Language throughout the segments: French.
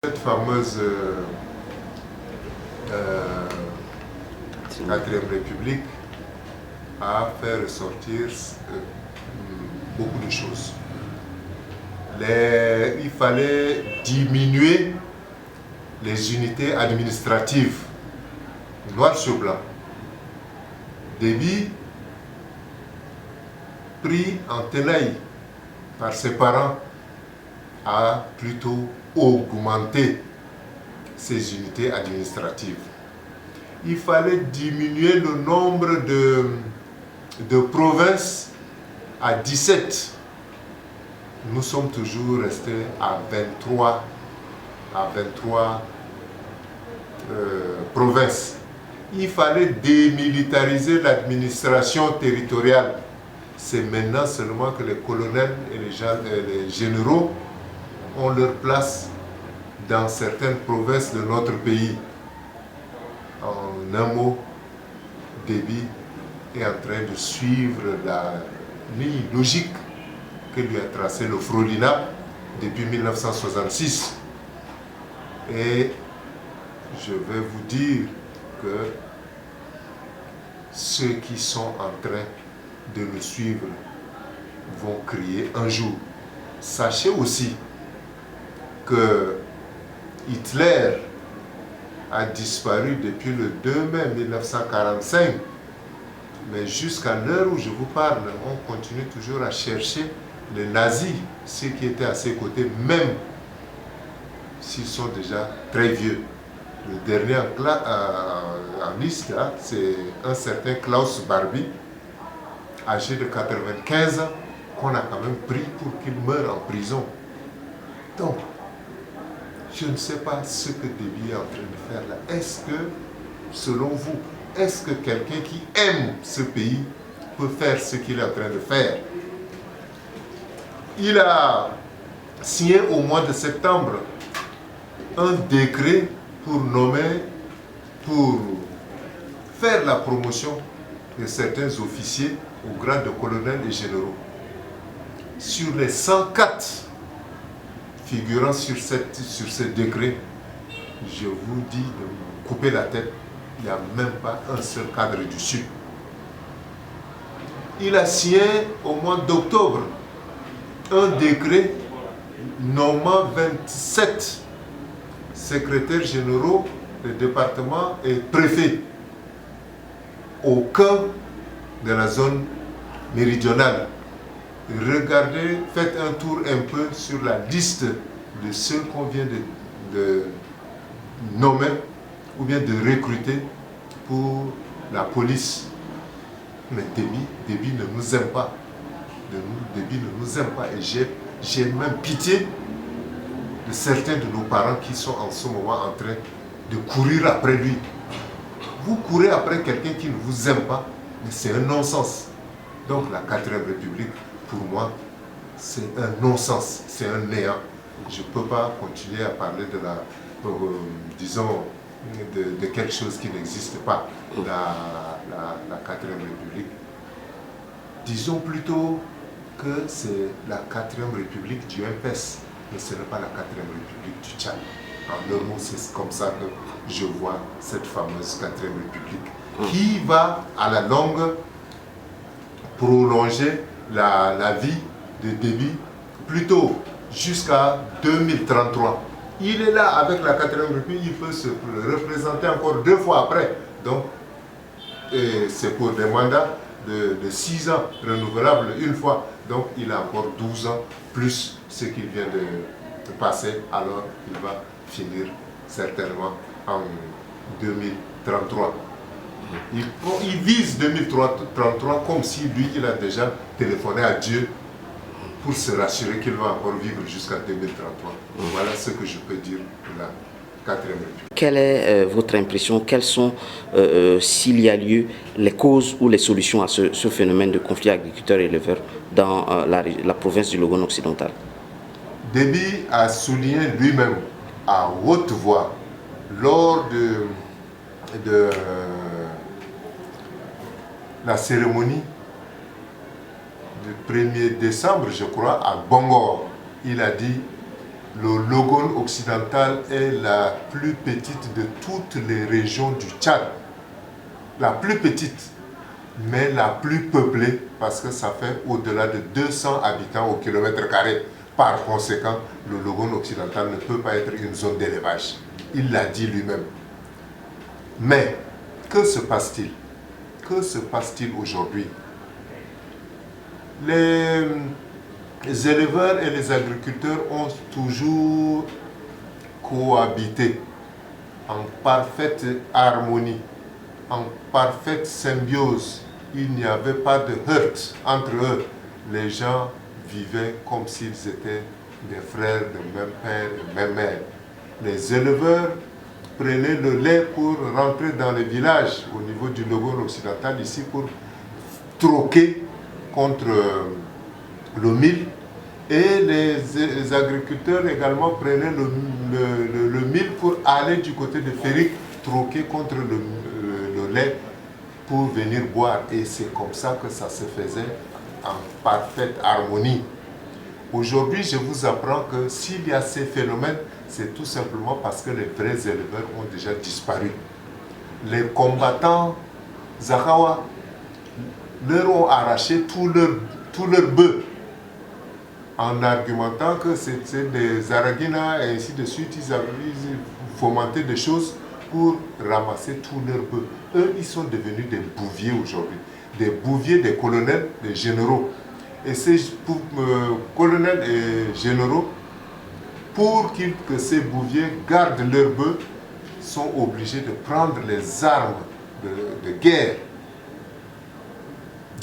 Cette fameuse 4e République a fait ressortir beaucoup de choses. Il fallait diminuer les unités administratives, noir sur blanc. Déby, pris en tenaille par ses parents, a plutôt augmenté ces unités administratives. Il fallait diminuer le nombre de provinces à 17. Nous sommes toujours restés à 23 provinces. Il fallait démilitariser l'administration territoriale. C'est maintenant seulement que les colonels et les généraux ont leur place dans certaines provinces de notre pays. En un mot, Déby est en train de suivre la ligne logique que lui a tracée le Frolina depuis 1966. Et je vais vous dire que ceux qui sont en train de le suivre vont crier un jour. Sachez aussi que Hitler a disparu depuis le 2 mai 1945, mais jusqu'à l'heure où je vous parle, on continue toujours à chercher les nazis, ceux qui étaient à ses côtés, même s'ils sont déjà très vieux. Le dernier en liste, c'est un certain Klaus Barbie, âgé de 95 ans, qu'on a quand même pris pour qu'il meure en prison. Donc, je ne sais pas ce que Déby est en train de faire là. Est-ce que, selon vous, est-ce que quelqu'un qui aime ce pays peut faire ce qu'il est en train de faire? Il a signé au mois de septembre un décret pour faire la promotion de certains officiers au grade de colonel et généraux. Sur les 104 figurant sur ce décret, je vous dis de me couper la tête, il n'y a même pas un seul cadre dessus. Il a signé au mois d'octobre un décret nommant 27 secrétaires généraux des départements et préfets au cœur de la zone méridionale. Regardez, faites un tour un peu sur la liste de ceux qu'on vient de nommer ou bien de recruter pour la police. Mais Déby ne nous aime pas. Déby ne nous aime pas. Et j'ai même pitié de certains de nos parents qui sont en ce moment en train de courir après lui. Vous courez après quelqu'un qui ne vous aime pas, mais c'est un non-sens. Donc la 4e République, pour moi, c'est un non-sens, c'est un néant. Je ne peux pas continuer à parler de de quelque chose qui n'existe pas, la 4e République. Disons plutôt que c'est la 4e République du MPS, mais ce n'est pas la 4e République du Tchad. En un mot, c'est comme ça que je vois cette fameuse 4e République qui va à la longue prolonger la vie de Déby, plutôt jusqu'à 2033. Il est là avec la 4e République, il peut se représenter encore 2 fois après. Donc, c'est pour des mandats de 6 ans, renouvelables une fois. Donc, il a encore 12 ans, plus ce qu'il vient de passer. Alors, il va finir certainement en 2033. Il vise 2033 comme si lui, il a déjà téléphoné à Dieu pour se rassurer qu'il va encore vivre jusqu'à 2033. Voilà ce que je peux dire de la 4e République. Quelle est votre impression? Quelles sont, s'il y a lieu, les causes ou les solutions à ce phénomène de conflit agriculteurs-éleveurs dans la province du Logone occidental? Déby a souligné lui-même à haute voix lors de la cérémonie du 1er décembre, je crois, à Bangor. Il a dit le Logone occidental est la plus petite de toutes les régions du Tchad. La plus petite, mais la plus peuplée, parce que ça fait au-delà de 200 habitants au kilomètre carré. Par conséquent, le Logone occidental ne peut pas être une zone d'élevage. Il l'a dit lui-même. Mais, que se passe-t-il? Que se passe-t-il aujourd'hui? Les éleveurs et les agriculteurs ont toujours cohabité en parfaite harmonie, en parfaite symbiose. Il n'y avait pas de heurts entre eux. Les gens vivaient comme s'ils étaient des frères de même père et même mère. Les éleveurs prenaient le lait pour rentrer dans les villages au niveau du Logone occidental ici pour troquer contre le mil, et les agriculteurs également prenaient le mil pour aller du côté de Férik troquer contre le lait pour venir boire, et c'est comme ça que ça se faisait en parfaite harmonie. Aujourd'hui, je vous apprends que s'il y a ces phénomènes, c'est tout simplement parce que les vrais éleveurs ont déjà disparu. Les combattants Zakawa leur ont arraché tout leur bœuf en argumentant que c'était des Araguina et ainsi de suite. Ils avaient fomenté des choses pour ramasser tout leur bœuf. Eux, ils sont devenus des bouviers aujourd'hui. Des bouviers, des colonels, des généraux. Et ces colonels et généraux, pour que ces bouviers gardent leur bœuf, sont obligés de prendre les armes de guerre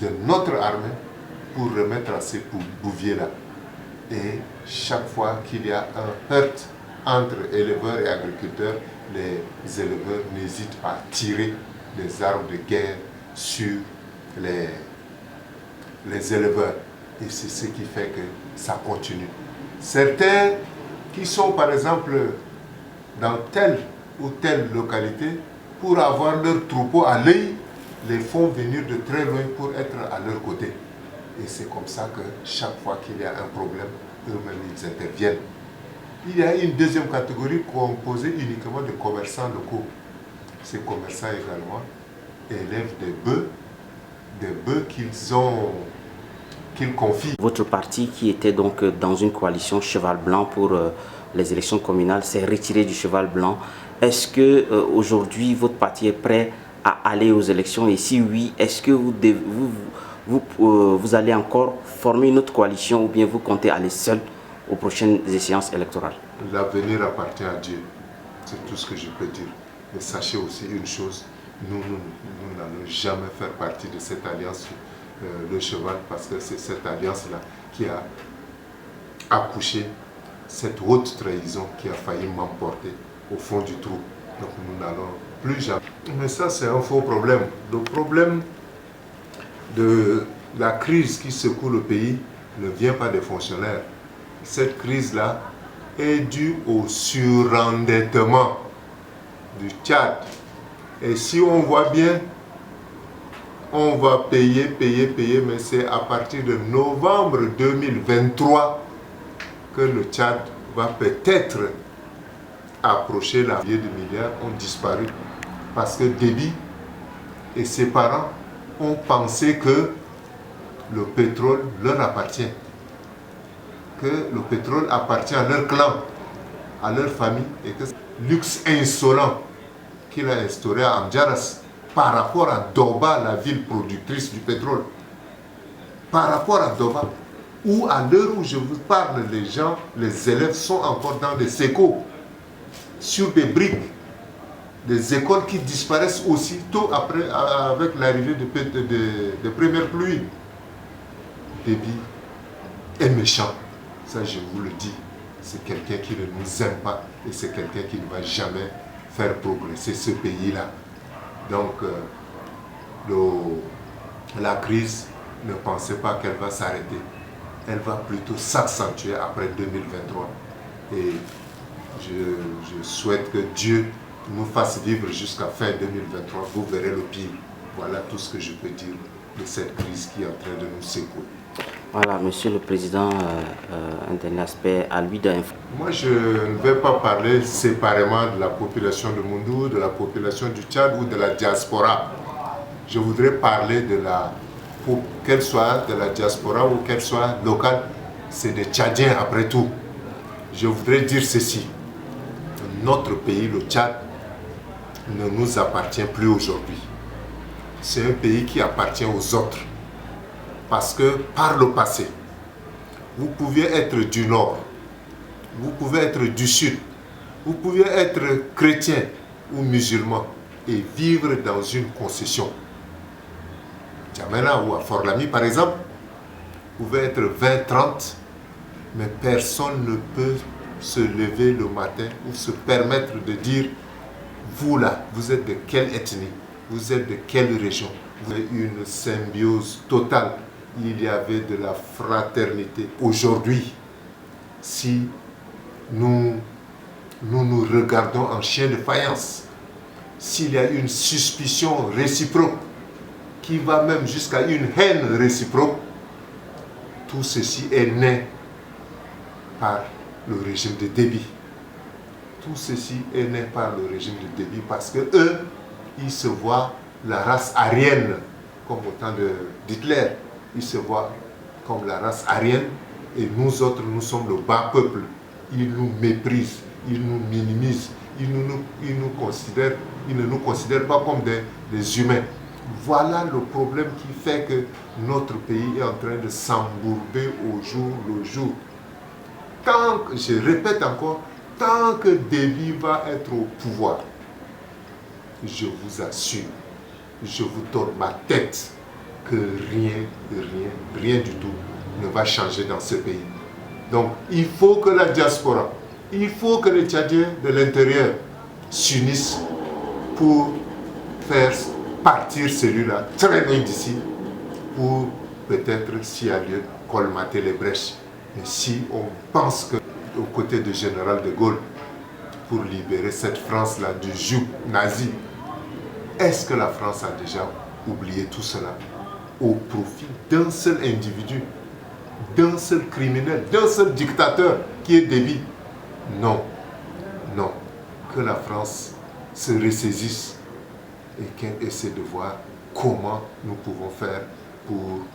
de notre armée pour remettre à ces bouviers-là. Et chaque fois qu'il y a un heurt entre éleveurs et agriculteurs, les éleveurs n'hésitent pas à tirer les armes de guerre sur les éleveurs. Et c'est ce qui fait que ça continue. Certains qui sont par exemple dans telle ou telle localité, pour avoir leur troupeau à l'œil, les font venir de très loin pour être à leur côté. Et c'est comme ça que chaque fois qu'il y a un problème, eux-mêmes ils interviennent. Il y a une deuxième catégorie composée uniquement de commerçants locaux. Ces commerçants également élèvent des bœufs qu'ils confient. Votre parti, qui était donc dans une coalition Cheval Blanc pour les élections communales, s'est retiré du Cheval Blanc. Est-ce que aujourd'hui votre parti est prêt à aller aux élections? Et si oui, est-ce que vous allez encore former une autre coalition, ou bien vous comptez aller seul aux prochaines échéances électorales? L'avenir appartient à Dieu. C'est tout ce que je peux dire. Mais sachez aussi une chose, nous n'allons jamais faire partie de cette alliance, le cheval, parce que c'est cette alliance-là qui a accouché cette haute trahison qui a failli m'emporter au fond du trou. Donc nous n'allons plus jamais. Mais ça, c'est un faux problème. Le problème de la crise qui secoue le pays ne vient pas des fonctionnaires. Cette crise-là est due au surendettement du Tchad. Et si on voit bien, on va payer, mais c'est à partir de novembre 2023 que le Tchad va peut-être approcher la vie de milliards, ont disparu. Parce que Déby et ses parents ont pensé que le pétrole leur appartient. Que le pétrole appartient à leur clan, à leur famille, et que luxe insolent qu'il a instauré à Amdjaras par rapport à Doba, la ville productrice du pétrole. Par rapport à Doba, où à l'heure où je vous parle, les gens, les élèves sont encore dans des écoles, sur des briques, des écoles qui disparaissent aussitôt après, avec l'arrivée de premières pluies. Déby est méchant, ça je vous le dis. C'est quelqu'un qui ne nous aime pas et c'est quelqu'un qui ne va jamais faire progresser ce pays-là. Donc, la crise, ne pensez pas qu'elle va s'arrêter. Elle va plutôt s'accentuer après 2023. Et je souhaite que Dieu nous fasse vivre jusqu'à fin 2023. Vous verrez le pire. Voilà tout ce que je peux dire de cette crise qui est en train de nous secouer. Voilà, Monsieur le Président, un dernier aspect à lui d'info. Moi, je ne vais pas parler séparément de la population de Moundou, de la population du Tchad ou de la diaspora. Je voudrais parler de qu'elle soit de la diaspora ou qu'elle soit locale, c'est des Tchadiens après tout. Je voudrais dire ceci. Notre pays, le Tchad, ne nous appartient plus aujourd'hui. C'est un pays qui appartient aux autres. Parce que par le passé, vous pouviez être du Nord, vous pouvez être du Sud, vous pouvez être chrétien ou musulman et vivre dans une concession. Djamena ou à Fort-Lamy par exemple, vous pouvez être 20-30, mais personne ne peut se lever le matin ou se permettre de dire vous là, vous êtes de quelle ethnie, vous êtes de quelle région. Vous avez une symbiose totale. Il y avait de la fraternité. Aujourd'hui, si nous nous regardons en chien de faïence, s'il y a une suspicion réciproque qui va même jusqu'à une haine réciproque, tout ceci est né par le régime de Déby. Tout ceci est né par le régime de Déby parce que eux, ils se voient la race aryenne, comme au temps d'Hitler. Ils se voient comme la race aryenne et nous autres, nous sommes le bas peuple. Ils nous méprisent, ils nous minimisent, ils ne nous considèrent pas comme des humains. Voilà le problème qui fait que notre pays est en train de s'embourber au jour le jour. Je répète encore, tant que Déby va être au pouvoir, je vous assure, je vous donne ma tête que rien du tout ne va changer dans ce pays. Donc, il faut que la diaspora, il faut que les Tchadiens de l'intérieur s'unissent pour faire partir celui-là très loin d'ici, pour peut-être, s'il y a lieu, colmater les brèches. Mais si on pense que, aux côtés du général de Gaulle, pour libérer cette France-là du joug nazi, est-ce que la France a déjà oublié tout cela au profit d'un seul individu, d'un seul criminel, d'un seul dictateur qui est Déby? Non, non. Que la France se ressaisisse et qu'elle essaie de voir comment nous pouvons faire pour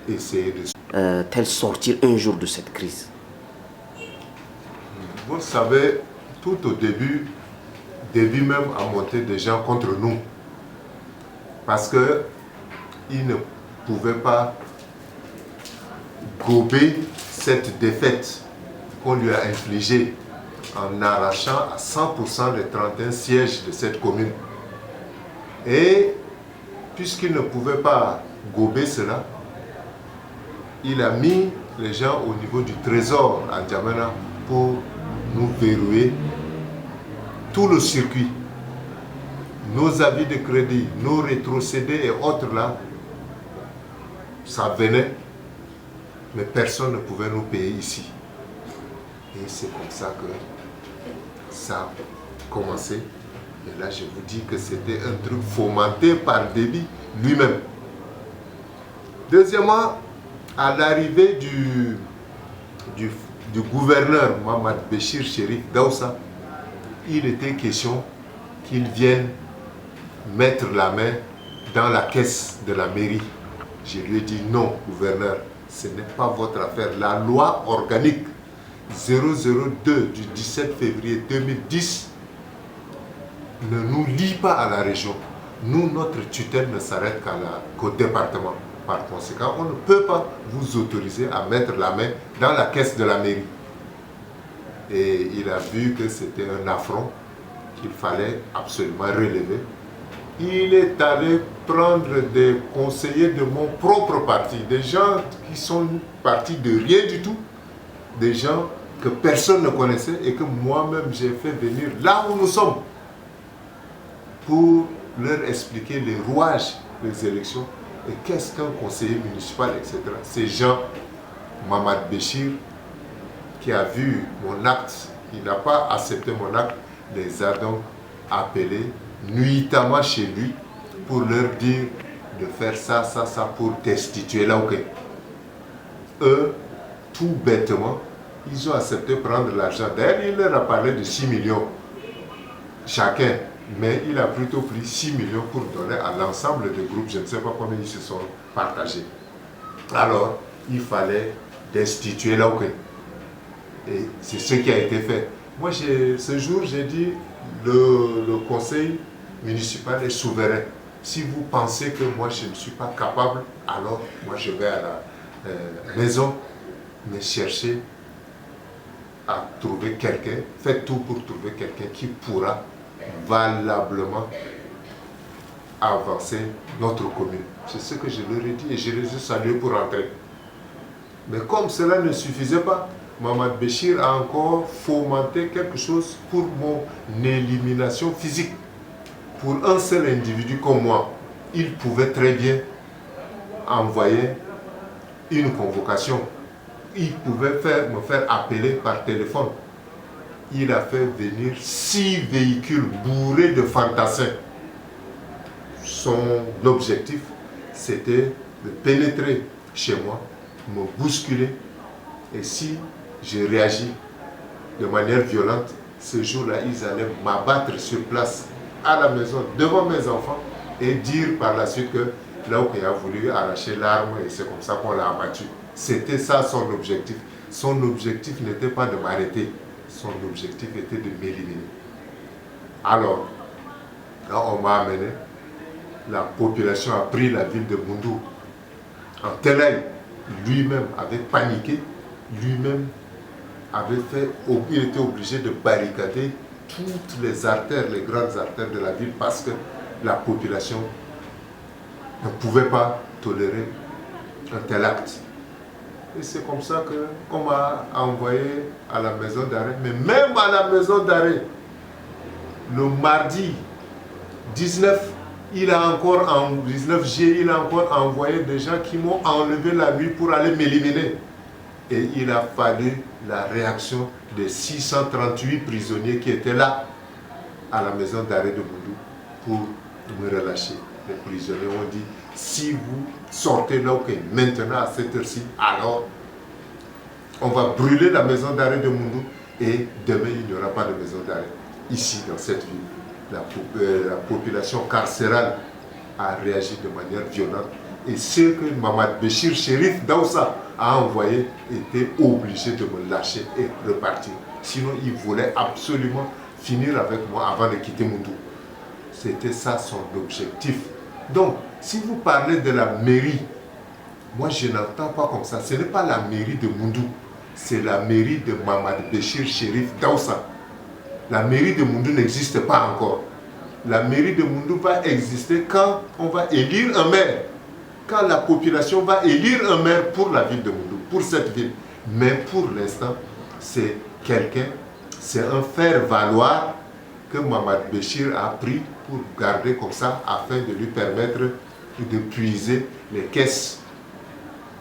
essayer de... Tel sortir un jour de cette crise? Vous le savez, tout au début, Déby même a monté des gens contre nous. Parce qu'il ne pouvait pas gober cette défaite qu'on lui a infligée en arrachant à 100% les 31 sièges de cette commune. Et puisqu'il ne pouvait pas gober cela, il a mis les gens au niveau du trésor à Djamena pour nous verrouiller tout le circuit. Nos avis de crédit, nos rétrocédés et autres là, ça venait, mais personne ne pouvait nous payer ici. Et c'est comme ça que ça a commencé. Et là, je vous dis que c'était un truc fomenté par Déby lui-même. Deuxièmement, à l'arrivée du gouverneur Mohamed Béchir Chérif Daoussa, il était question qu'il vienne mettre la main dans la caisse de la mairie. Je lui ai dit non, gouverneur, ce n'est pas votre affaire. La loi organique 002 du 17 février 2010 ne nous lie pas à la région. Nous, notre tutelle ne s'arrête qu'au département. Par conséquent, on ne peut pas vous autoriser à mettre la main dans la caisse de la mairie. Et il a vu que c'était un affront qu'il fallait absolument relever. Il est allé prendre des conseillers de mon propre parti, des gens qui sont partis de rien du tout, des gens que personne ne connaissait et que moi-même j'ai fait venir là où nous sommes pour leur expliquer les rouages des élections et qu'est-ce qu'un conseiller municipal, etc. Ces gens, Mamad Béchir, qui a vu mon acte, il n'a pas accepté mon acte, les a donc appelés nuitamment chez lui pour leur dire de faire ça, ça, ça pour destituer Laoké. Eux, tout bêtement, ils ont accepté de prendre l'argent. D'ailleurs, il leur a parlé de 6 millions chacun, mais il a plutôt pris 6 millions pour donner à l'ensemble des groupes. Je ne sais pas combien ils se sont partagés. Alors, il fallait destituer Laoké. Et c'est ce qui a été fait. Moi, ce jour, j'ai dit, le conseil municipal est souverain. Si vous pensez que moi, je ne suis pas capable, alors moi, je vais à la maison, me chercher à trouver quelqu'un, faites tout pour trouver quelqu'un qui pourra valablement avancer notre commune. C'est ce que je leur ai dit et je les ai salués pour rentrer. Mais comme cela ne suffisait pas, Mamad Béchir a encore fomenté quelque chose pour mon élimination physique. Pour un seul individu comme moi, il pouvait très bien envoyer une convocation. Il pouvait me faire appeler par téléphone. Il a fait venir 6 véhicules bourrés de fantassins. Son objectif, c'était de pénétrer chez moi, me bousculer. Et si je réagis de manière violente, ce jour-là, ils allaient m'abattre sur place, à la maison, devant mes enfants, et dire par la suite que Laoké a voulu arracher l'arme et c'est comme ça qu'on l'a abattu. C'était ça son objectif. Son objectif n'était pas de m'arrêter. Son objectif était de m'éliminer. Alors, quand on m'a amené, la population a pris la ville de Moundou en tenaille. Lui-même avait paniqué, lui-même il était obligé de barricader toutes les artères, les grandes artères de la ville parce que la population ne pouvait pas tolérer un tel acte. Et c'est comme ça qu'on m'a envoyé à la maison d'arrêt. Mais même à la maison d'arrêt, le mardi 19, 19 juillet, il a encore envoyé des gens qui m'ont enlevé la nuit pour aller m'éliminer. Et il a fallu la réaction des 638 prisonniers qui étaient là, à la maison d'arrêt de Moundou, pour me relâcher. Les prisonniers ont dit, si vous sortez là, okay, maintenant à cette heure-ci, alors on va brûler la maison d'arrêt de Moundou et demain il n'y aura pas de maison d'arrêt. Ici, dans cette ville, la population carcérale a réagi de manière violente. Et ce que Mamad Béchir, shérif d'Aoussa, a envoyé, était obligé de me lâcher et repartir. Sinon, il voulait absolument finir avec moi avant de quitter Moundou. C'était ça son objectif. Donc, si vous parlez de la mairie, moi je n'entends pas comme ça. Ce n'est pas la mairie de Moundou, c'est la mairie de Mamad Béchir, shérif d'Aoussa. La mairie de Moundou n'existe pas encore. La mairie de Moundou va exister quand on va élire un maire. Quand la population va élire un maire pour la ville de Moundou, pour cette ville. Mais pour l'instant, c'est quelqu'un, c'est un faire-valoir que Mamad Béchir a pris pour garder comme ça, afin de lui permettre de puiser les caisses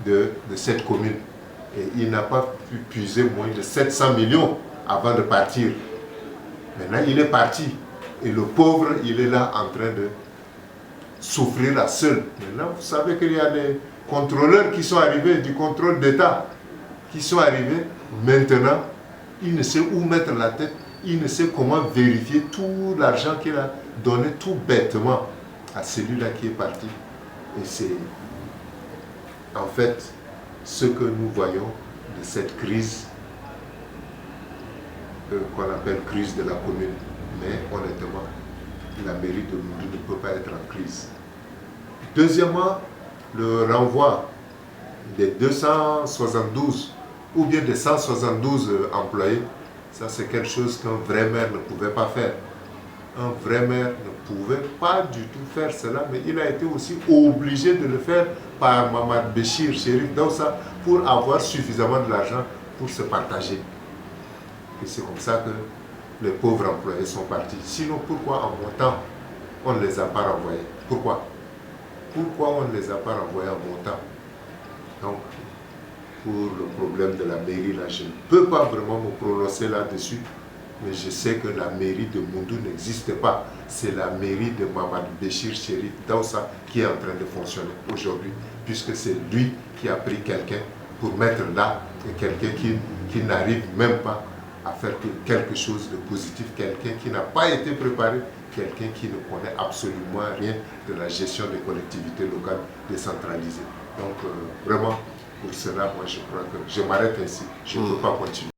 de cette commune. Et il n'a pas pu puiser moins de 700 millions avant de partir. Maintenant, il est parti. Et le pauvre, il est là en train de souffrir à seul. Maintenant, vous savez qu'il y a des contrôleurs qui sont arrivés, du contrôle d'État, qui sont arrivés. Maintenant, il ne sait où mettre la tête, il ne sait comment vérifier tout l'argent qu'il a donné tout bêtement à celui-là qui est parti. Et c'est en fait ce que nous voyons de cette crise qu'on appelle crise de la commune. Mais honnêtement, la mairie de Moundou ne peut pas être en crise. Deuxièmement, le renvoi des 272 ou bien des 172 employés, ça c'est quelque chose qu'un vrai maire ne pouvait pas faire. Un vrai maire ne pouvait pas du tout faire cela, mais il a été aussi obligé de le faire par Mamad Béchir, shérif d'Aoussa, pour avoir suffisamment de l'argent pour se partager. Et c'est comme ça que les pauvres employés sont partis. Sinon, pourquoi en montant, on ne les a pas renvoyés? Pourquoi? Pourquoi on ne les a pas renvoyés en montant? Donc, pour le problème de la mairie, là, je ne peux pas vraiment me prononcer là-dessus. mais je sais que la mairie de Moundou n'existe pas. C'est la mairie de Mamadou Béchir Chérif Daoussa qui est en train de fonctionner aujourd'hui, puisque c'est lui qui a pris quelqu'un pour mettre là, quelqu'un qui n'arrive même pas à faire quelque chose de positif, quelqu'un qui n'a pas été préparé, quelqu'un qui ne connaît absolument rien de la gestion des collectivités locales décentralisées. Donc vraiment, pour cela, moi je crois que je m'arrête ainsi, je ne peux pas continuer.